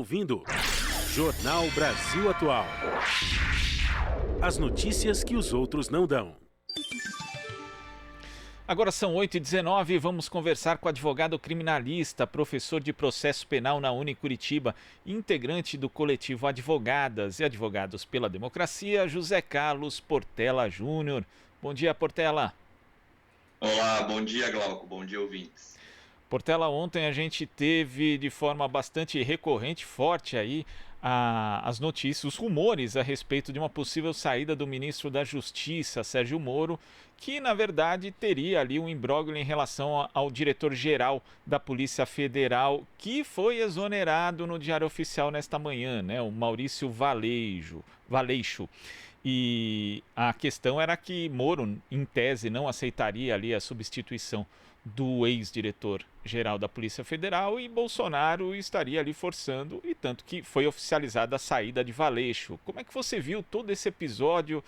ouvindo Jornal Brasil Atual. As notícias que os outros não dão. Agora são 8h19 e vamos conversar com o advogado criminalista, professor de processo penal na Unicuritiba, integrante do coletivo Advogadas e Advogados pela Democracia, José Carlos Portela Júnior. Bom dia, Portela. Olá, bom dia, Glauco. Bom dia, ouvintes. Portela, ontem a gente teve de forma bastante recorrente, forte aí, as notícias, os rumores a respeito de uma possível saída do ministro da Justiça, Sérgio Moro, que na verdade teria ali um imbróglio em relação ao diretor-geral da Polícia Federal, que foi exonerado no Diário Oficial nesta manhã, né, o Maurício Valeixo. E a questão era que Moro, em tese, não aceitaria ali a substituição do ex-diretor-geral da Polícia Federal e Bolsonaro estaria ali forçando, e tanto que foi oficializada a saída de Valeixo. Como é que você viu todo esse episódio,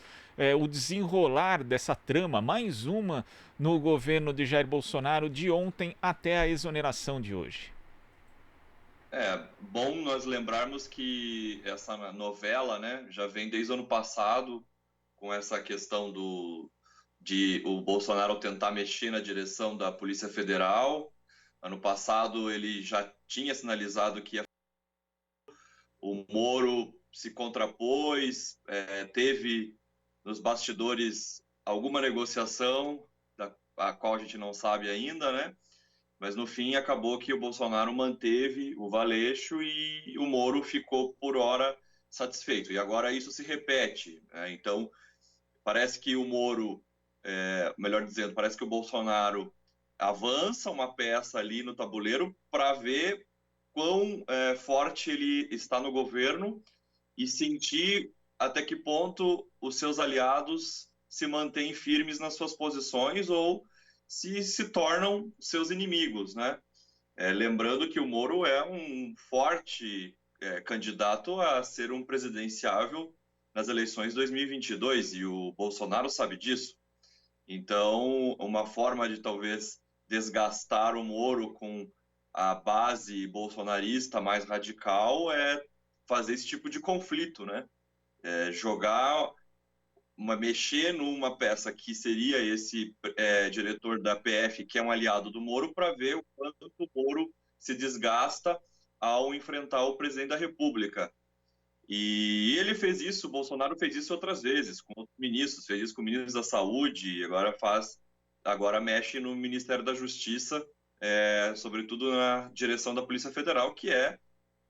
o desenrolar dessa trama, mais uma no governo de Jair Bolsonaro, de ontem até a exoneração de hoje? É bom nós lembrarmos que essa novela, né, já vem desde o ano passado, com essa questão de o Bolsonaro tentar mexer na direção da Polícia Federal. Ano passado ele já tinha sinalizado que o Moro se contrapôs, teve nos bastidores alguma negociação, a qual a gente não sabe ainda, né? Mas no fim acabou que o Bolsonaro manteve o Valeixo e o Moro ficou por hora satisfeito. E agora isso se repete. Então parece que o Moro, melhor dizendo, parece que o Bolsonaro avança uma peça ali no tabuleiro para ver quão forte ele está no governo e sentir até que ponto os seus aliados se mantêm firmes nas suas posições ou se tornam seus inimigos, né? Lembrando que o Moro é um forte candidato a ser um presidenciável nas eleições de 2022 e o Bolsonaro sabe disso. Então, uma forma de talvez desgastar o Moro com a base bolsonarista mais radical é fazer esse tipo de conflito, né? Mexer numa peça que seria esse diretor da PF, que é um aliado do Moro, para ver o quanto o Moro se desgasta ao enfrentar o presidente da República. E ele fez isso, o Bolsonaro fez isso outras vezes, com outros ministros, fez isso com o ministro da Saúde, e agora mexe no Ministério da Justiça, sobretudo na direção da Polícia Federal, que é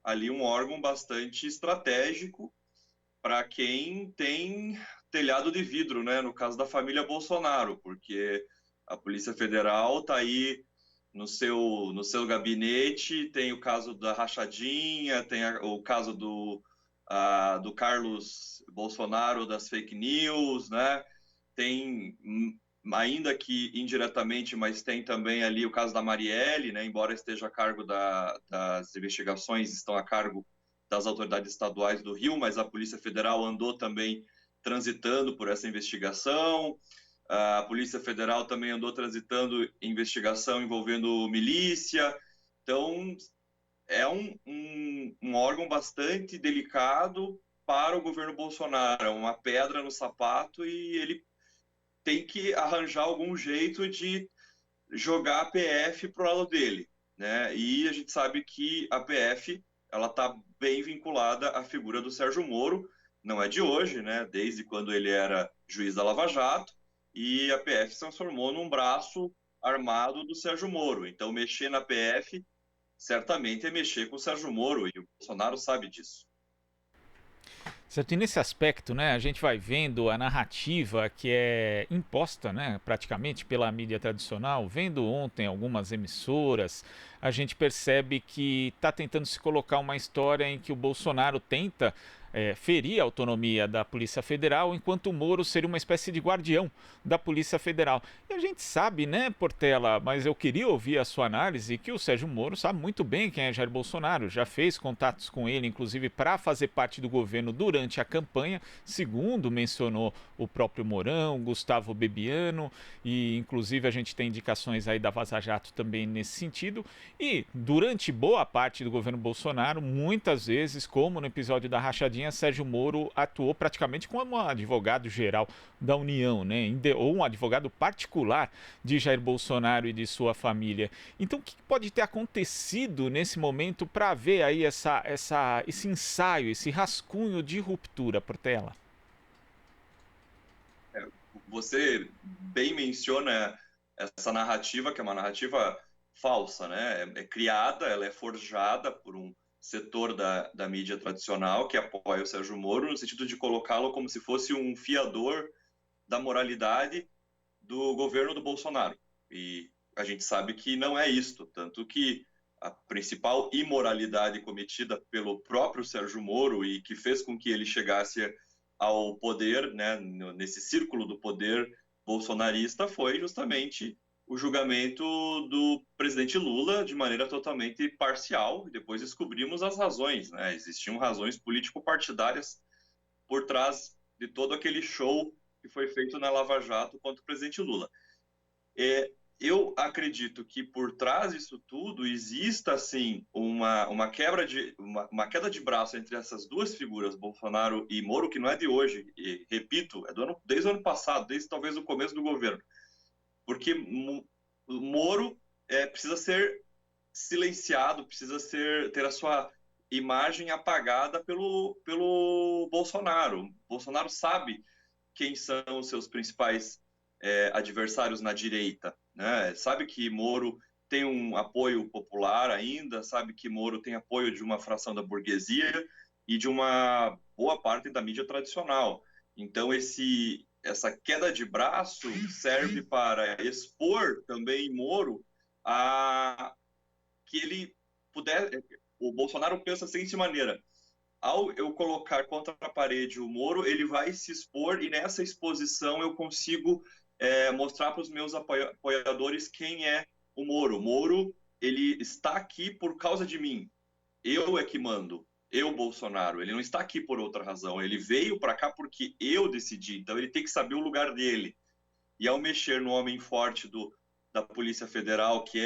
ali um órgão bastante estratégico para quem tem telhado de vidro, né, no caso da família Bolsonaro, porque a Polícia Federal está aí no seu gabinete, tem o caso da rachadinha, tem o caso do Carlos Bolsonaro das fake news, né, tem, ainda que indiretamente, mas tem também ali o caso da Marielle, né, embora esteja a cargo das investigações, estão a cargo das autoridades estaduais do Rio, mas a Polícia Federal andou também transitando por essa investigação. A Polícia Federal também andou transitando em investigação envolvendo milícia. Então, é um órgão bastante delicado para o governo Bolsonaro, é uma pedra no sapato e ele tem que arranjar algum jeito de jogar a PF para o lado dele, né? E a gente sabe que a PF ela está bem vinculada à figura do Sérgio Moro, não é de hoje, né? Desde quando ele era juiz da Lava Jato, e a PF se transformou num braço armado do Sérgio Moro. Então, mexer na PF certamente é mexer com o Sérgio Moro, e o Bolsonaro sabe disso. Certo, e nesse aspecto, né, a gente vai vendo a narrativa que é imposta, né, praticamente pela mídia tradicional. Vendo ontem algumas emissoras, a gente percebe que está tentando se colocar uma história em que o Bolsonaro tenta ferir a autonomia da Polícia Federal, enquanto o Moro seria uma espécie de guardião da Polícia Federal. E a gente sabe, né, Portela, mas eu queria ouvir a sua análise, que o Sérgio Moro sabe muito bem quem é Jair Bolsonaro, já fez contatos com ele, inclusive para fazer parte do governo durante a campanha, segundo mencionou o próprio Mourão, Gustavo Bebiano, e inclusive a gente tem indicações aí da Vaza Jato também nesse sentido. E durante boa parte do governo Bolsonaro, muitas vezes, como no episódio da rachadinha, Sérgio Moro atuou praticamente como um advogado geral da União, né? Ou um advogado particular de Jair Bolsonaro e de sua família. Então, o que pode ter acontecido nesse momento para haver aí esse ensaio, esse rascunho de ruptura, Portela? Você bem menciona essa narrativa, que é uma narrativa falsa, né? É criada, ela é forjada por um setor da mídia tradicional que apoia o Sérgio Moro, no sentido de colocá-lo como se fosse um fiador da moralidade do governo do Bolsonaro. E a gente sabe que não é isto, tanto que a principal imoralidade cometida pelo próprio Sérgio Moro e que fez com que ele chegasse ao poder, né, nesse círculo do poder bolsonarista, foi justamente o julgamento do presidente Lula de maneira totalmente parcial, e depois descobrimos as razões, né? Existiam razões político-partidárias por trás de todo aquele show que foi feito na Lava Jato contra o presidente Lula. Eu acredito que por trás disso tudo exista, assim, uma queda de braço entre essas duas figuras, Bolsonaro e Moro, que não é de hoje, e, repito, é desde o ano passado, desde talvez o começo do governo. Porque Moro precisa ser silenciado, precisa ter a sua imagem apagada pelo Bolsonaro. Bolsonaro sabe quem são os seus principais adversários na direita, né? Sabe que Moro tem um apoio popular ainda, sabe que Moro tem apoio de uma fração da burguesia e de uma boa parte da mídia tradicional. Então, essa queda de braço serve para expor também Moro a que ele puder... O Bolsonaro pensa da seguinte maneira: ao eu colocar contra a parede o Moro, ele vai se expor, e nessa exposição eu consigo mostrar para os meus apoiadores quem é o Moro. Moro, ele está aqui por causa de mim. Eu é que mando. Eu, Bolsonaro. Ele não está aqui por outra razão. Ele veio para cá porque eu decidi. Então ele tem que saber o lugar dele. E ao mexer no homem forte da Polícia Federal, que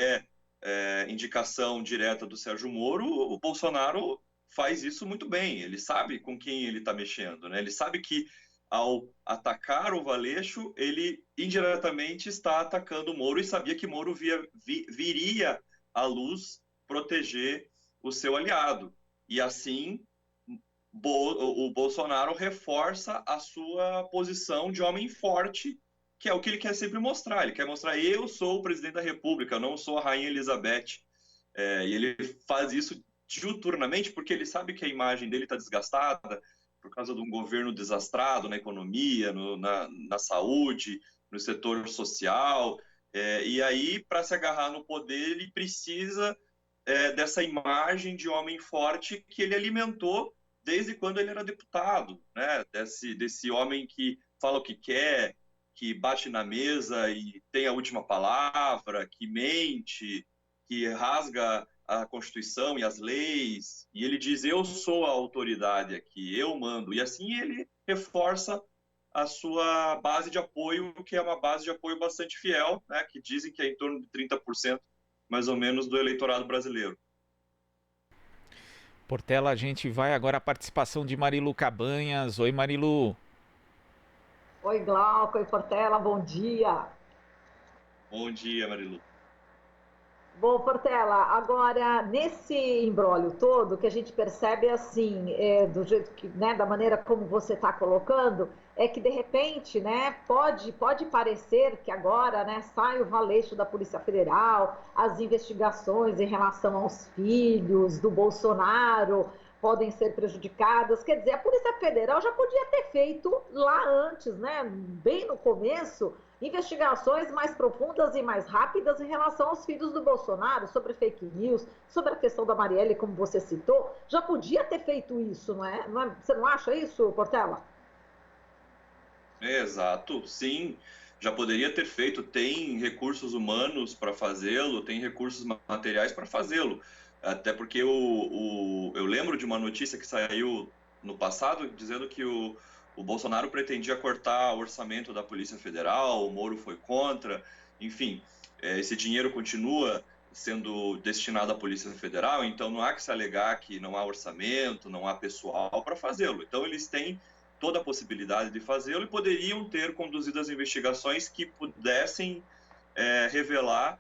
indicação direta do Sérgio Moro, o Bolsonaro faz isso muito bem. Ele sabe com quem ele está mexendo, né? Ele sabe que ao atacar o Valeixo, ele indiretamente está atacando o Moro, e sabia que Moro viria à luz proteger o seu aliado. E assim, o Bolsonaro reforça a sua posição de homem forte, que é o que ele quer sempre mostrar. Ele quer mostrar: eu sou o presidente da República, não sou a Rainha Elizabeth. E ele faz isso diuturnamente porque ele sabe que a imagem dele está desgastada por causa de um governo desastrado na economia, na saúde, no setor social. E aí, para se agarrar no poder, ele precisa dessa imagem de homem forte que ele alimentou desde quando ele era deputado, né? Desse homem que fala o que quer, que bate na mesa e tem a última palavra, que mente, que rasga a Constituição e as leis, e ele diz: eu sou a autoridade aqui, eu mando. E assim ele reforça a sua base de apoio, que é uma base de apoio bastante fiel, né? Que dizem que é em torno de 30%, mais ou menos, do eleitorado brasileiro. Portela, a gente vai agora à participação de Marilu Cabanhas. Oi, Marilu. Oi, Glauco, oi, Portela, bom dia. Bom dia, Marilu. Bom, Portela, agora, nesse imbróglio todo, que a gente percebe assim, do jeito que, né, da maneira como você está colocando, é que de repente, né, pode parecer que agora, né, sai o Valeixo da Polícia Federal, as investigações em relação aos filhos do Bolsonaro podem ser prejudicadas. Quer dizer, a Polícia Federal já podia ter feito lá antes, né, bem no começo, investigações mais profundas e mais rápidas em relação aos filhos do Bolsonaro, sobre fake news, sobre a questão da Marielle, como você citou. Já podia ter feito isso, não é? Você não acha isso, Portela? Exato, sim. Já poderia ter feito. Tem recursos humanos para fazê-lo, tem recursos materiais para fazê-lo. Até porque eu lembro de uma notícia que saiu no passado dizendo que o Bolsonaro pretendia cortar o orçamento da Polícia Federal, o Moro foi contra, enfim, esse dinheiro continua sendo destinado à Polícia Federal, então não há que se alegar que não há orçamento, não há pessoal para fazê-lo. Então eles têm toda a possibilidade de fazê-lo e poderiam ter conduzido as investigações que pudessem revelar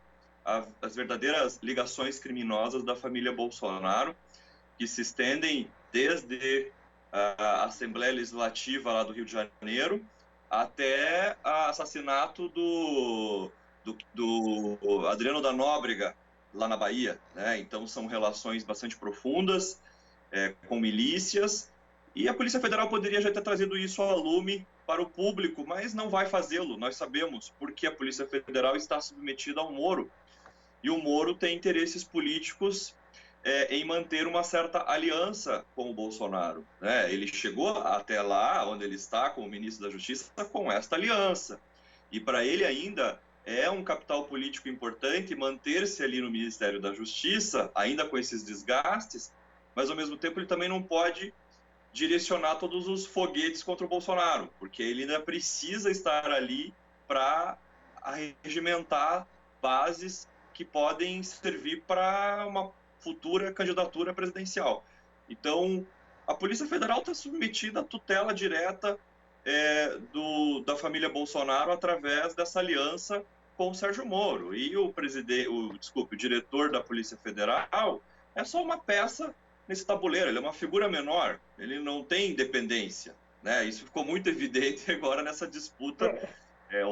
as verdadeiras ligações criminosas da família Bolsonaro, que se estendem desde a Assembleia Legislativa lá do Rio de Janeiro até o assassinato do Adriano da Nóbrega, lá na Bahia, né? Então são relações bastante profundas, com milícias, e a Polícia Federal poderia já ter trazido isso ao lume para o público, mas não vai fazê-lo, nós sabemos, porque a Polícia Federal está submetida ao Moro, e o Moro tem interesses políticos em manter uma certa aliança com o Bolsonaro, né? Ele chegou até lá, onde ele está, como ministro da Justiça, com esta aliança, e para ele ainda é um capital político importante manter-se ali no Ministério da Justiça, ainda com esses desgastes, mas ao mesmo tempo ele também não pode direcionar todos os foguetes contra o Bolsonaro, porque ele ainda precisa estar ali para arregimentar bases que podem servir para uma futura candidatura presidencial. Então, a Polícia Federal está submetida à tutela direta da família Bolsonaro através dessa aliança com o Sérgio Moro. E o diretor da Polícia Federal é só uma peça nesse tabuleiro, ele é uma figura menor, ele não tem independência, né? Isso ficou muito evidente agora nessa disputa,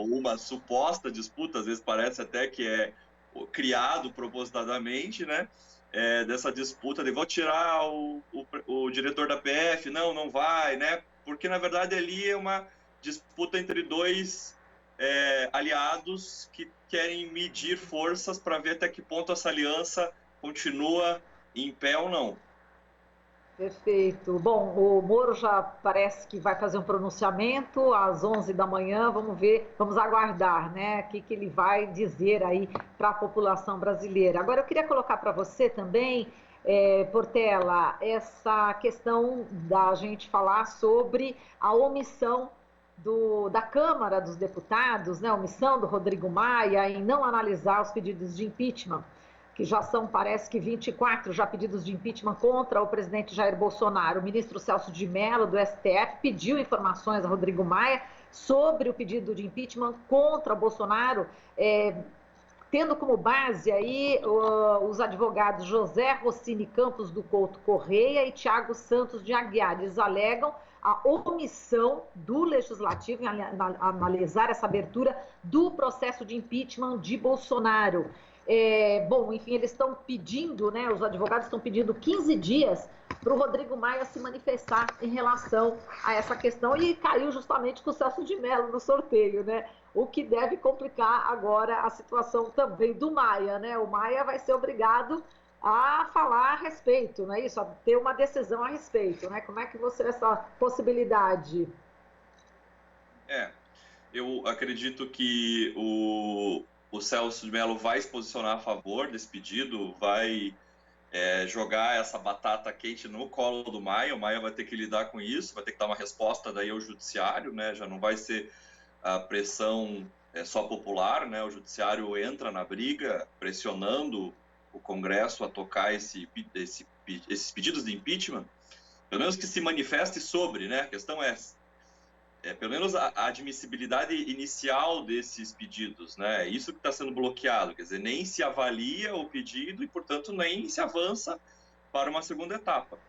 uma suposta disputa, às vezes parece até que é criado propositadamente, né? Dessa disputa de vou tirar o diretor da PF, não vai, né? Porque na verdade ali é uma disputa entre dois aliados que querem medir forças para ver até que ponto essa aliança continua em pé ou não. Perfeito. Bom, o Moro já parece que vai fazer um pronunciamento às 11 da manhã, vamos ver, vamos aguardar, né, o que ele vai dizer aí para a população brasileira. Agora, eu queria colocar para você também, Portela, essa questão da gente falar sobre a omissão da Câmara dos Deputados, né, a omissão do Rodrigo Maia em não analisar os pedidos de impeachment, que já são, parece que 24 já pedidos de impeachment contra o presidente Jair Bolsonaro. O ministro Celso de Mello, do STF, pediu informações a Rodrigo Maia sobre o pedido de impeachment contra Bolsonaro, tendo como base aí os advogados José Rossini Campos do Couto Correia e Tiago Santos de Aguiar. Eles alegam a omissão do Legislativo em analisar essa abertura do processo de impeachment de Bolsonaro. Bom, enfim, eles estão pedindo, né, os advogados estão pedindo 15 dias para o Rodrigo Maia se manifestar em relação a essa questão, e caiu justamente com o Celso de Mello no sorteio, né? O que deve complicar agora a situação também do Maia, né? O Maia vai ser obrigado a falar a respeito, não é isso? A ter uma decisão a respeito, né? Como é que você vê essa possibilidade? Eu acredito que o Celso de Mello vai se posicionar a favor desse pedido, vai jogar essa batata quente no colo do Maia. O Maia vai ter que lidar com isso, vai ter que dar uma resposta daí ao judiciário, né? Já não vai ser a pressão só popular, né? O judiciário entra na briga, pressionando o Congresso a tocar esses pedidos de impeachment, pelo menos que se manifeste sobre, né? A questão pelo menos a admissibilidade inicial desses pedidos, né? Isso que está sendo bloqueado, quer dizer, nem se avalia o pedido e, portanto, nem se avança para uma segunda etapa.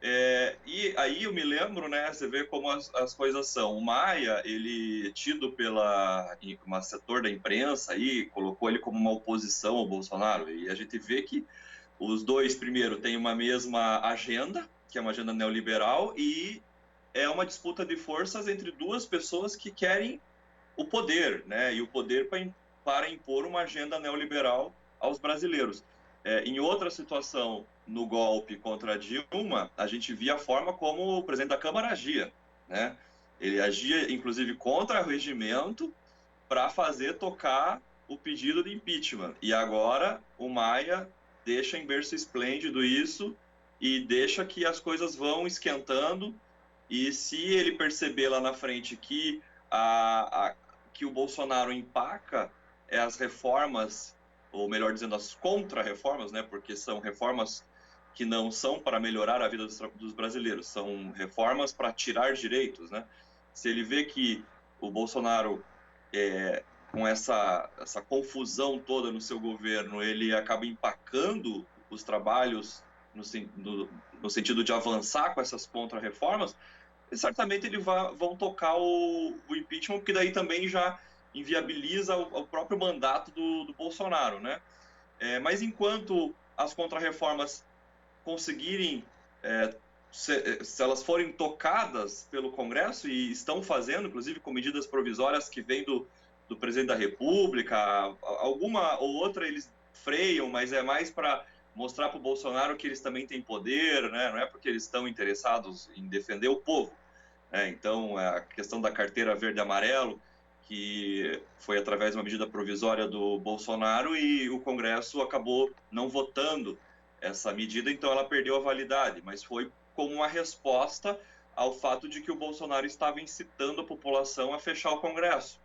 E aí eu me lembro, né? Você vê como as coisas são. O Maia, ele tido um setor da imprensa aí, colocou ele como uma oposição ao Bolsonaro, e a gente vê que os dois, primeiro, têm uma mesma agenda, que é uma agenda neoliberal, e é uma disputa de forças entre duas pessoas que querem o poder, né? E o poder para impor uma agenda neoliberal aos brasileiros. Em outra situação, no golpe contra a Dilma, a gente via a forma como o presidente da Câmara agia, né? Ele agia, inclusive, contra o regimento para fazer tocar o pedido de impeachment. E agora o Maia deixa em berço esplêndido isso e deixa que as coisas vão esquentando. E se ele perceber lá na frente que o Bolsonaro empaca as reformas ou melhor dizendo, as contra-reformas, né, porque são reformas que não são para melhorar a vida dos brasileiros, são reformas para tirar direitos, né? Se ele vê que o Bolsonaro, com essa confusão toda no seu governo, ele acaba empacando os trabalhos no sentido de avançar com essas contra-reformas, certamente vão tocar o impeachment, porque daí também já inviabiliza o próprio mandato do Bolsonaro, né? Mas enquanto as contra-reformas conseguirem, se elas forem tocadas pelo Congresso, e estão fazendo, inclusive com medidas provisórias que vêm do presidente da República, alguma ou outra eles freiam, mas é mais para mostrar para o Bolsonaro que eles também têm poder, né? Não é porque eles estão interessados em defender o povo, né? Então, a questão da carteira verde e amarelo, que foi através de uma medida provisória do Bolsonaro, e o Congresso acabou não votando essa medida, então ela perdeu a validade, mas foi como uma resposta ao fato de que o Bolsonaro estava incitando a população a fechar o Congresso.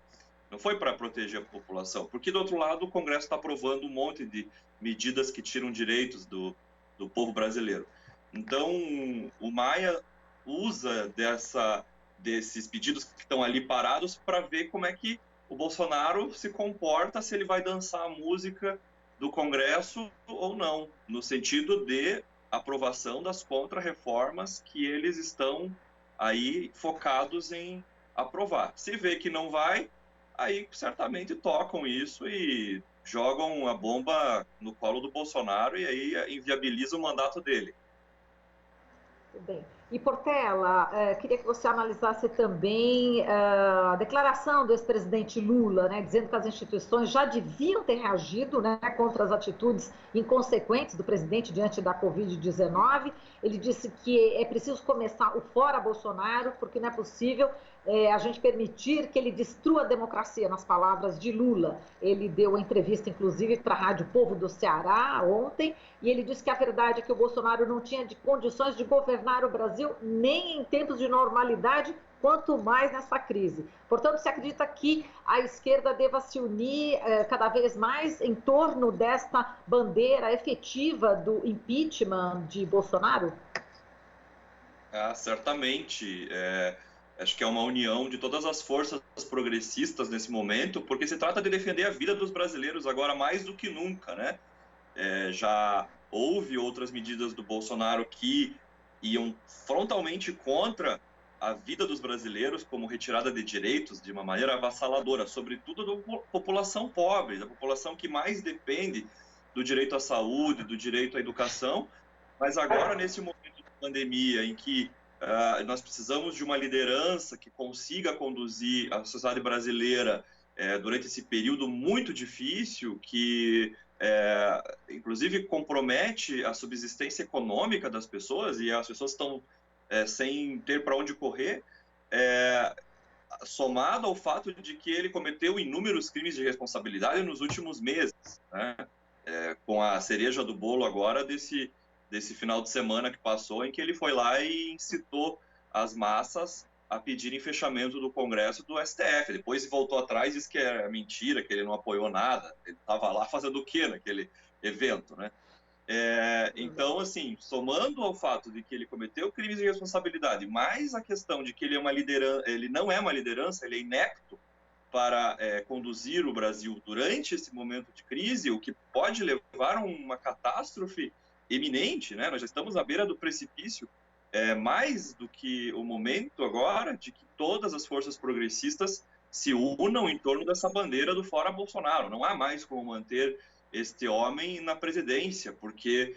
Não foi para proteger a população, porque do outro lado o Congresso está aprovando um monte de medidas que tiram direitos do povo brasileiro. Então, o Maia usa desses pedidos que estão ali parados para ver como é que o Bolsonaro se comporta, se ele vai dançar a música do Congresso ou não, no sentido de aprovação das contra-reformas que eles estão aí focados em aprovar. Se vê que não vai, aí certamente tocam isso e jogam a bomba no colo do Bolsonaro e aí inviabiliza o mandato dele. Tudo bem. E, Portela, queria que você analisasse também a declaração do ex-presidente Lula, né, dizendo que as instituições já deviam ter reagido, né, contra as atitudes inconsequentes do presidente diante da Covid-19. Ele disse que é preciso começar o fora Bolsonaro, porque não é possível a gente permitir que ele destrua a democracia, nas palavras de Lula. Ele deu uma entrevista, inclusive, para a Rádio Povo do Ceará ontem, e ele disse que a verdade é que o Bolsonaro não tinha condições de governar o Brasil nem em tempos de normalidade, quanto mais nessa crise. Portanto, você acredita que a esquerda deva se unir cada vez mais em torno desta bandeira efetiva do impeachment de Bolsonaro? Certamente. Acho que é uma união de todas as forças progressistas nesse momento, porque se trata de defender a vida dos brasileiros agora mais do que nunca, né? Já houve outras medidas do Bolsonaro que iam frontalmente contra a vida dos brasileiros, como retirada de direitos de uma maneira avassaladora, sobretudo da população pobre, da população que mais depende do direito à saúde, do direito à educação. Mas agora, nesse momento de pandemia, em que nós precisamos de uma liderança que consiga conduzir a sociedade brasileira durante esse período muito difícil, que inclusive compromete a subsistência econômica das pessoas, e as pessoas estão sem ter para onde correr, somado ao fato de que ele cometeu inúmeros crimes de responsabilidade nos últimos meses, né? Com a cereja do bolo agora desse final de semana que passou, em que ele foi lá e incitou as massas a pedirem fechamento do Congresso do STF. Depois voltou atrás e disse que é mentira, que ele não apoiou nada. Ele estava lá fazendo o quê naquele evento, né? Então, assim, somando ao fato de que ele cometeu crimes de responsabilidade, mais a questão de que ele não é uma liderança, ele é inepto para conduzir o Brasil durante esse momento de crise, o que pode levar a uma catástrofe eminente, né? Nós já estamos à beira do precipício, mais do que o momento agora de que todas as forças progressistas se unam em torno dessa bandeira do fora Bolsonaro. Não há mais como manter este homem na presidência, porque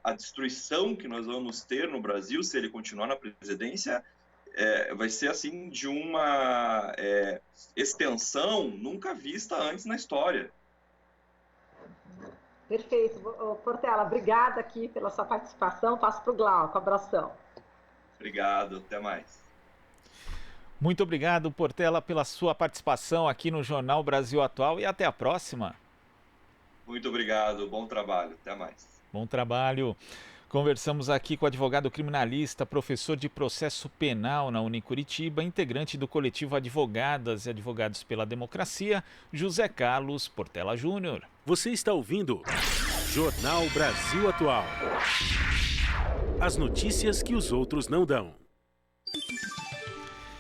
a destruição que nós vamos ter no Brasil, se ele continuar na presidência, vai ser assim de uma extensão nunca vista antes na história. Perfeito. Portela, obrigada aqui pela sua participação. Passo para o Glauco. Abração. Obrigado, até mais. Muito obrigado, Portela, pela sua participação aqui no Jornal Brasil Atual, e até a próxima. Muito obrigado, bom trabalho, até mais. Bom trabalho. Conversamos aqui com o advogado criminalista, professor de processo penal na Unicuritiba, integrante do coletivo Advogadas e Advogados pela Democracia, José Carlos Portela Júnior. Você está ouvindo Jornal Brasil Atual. As notícias que os outros não dão.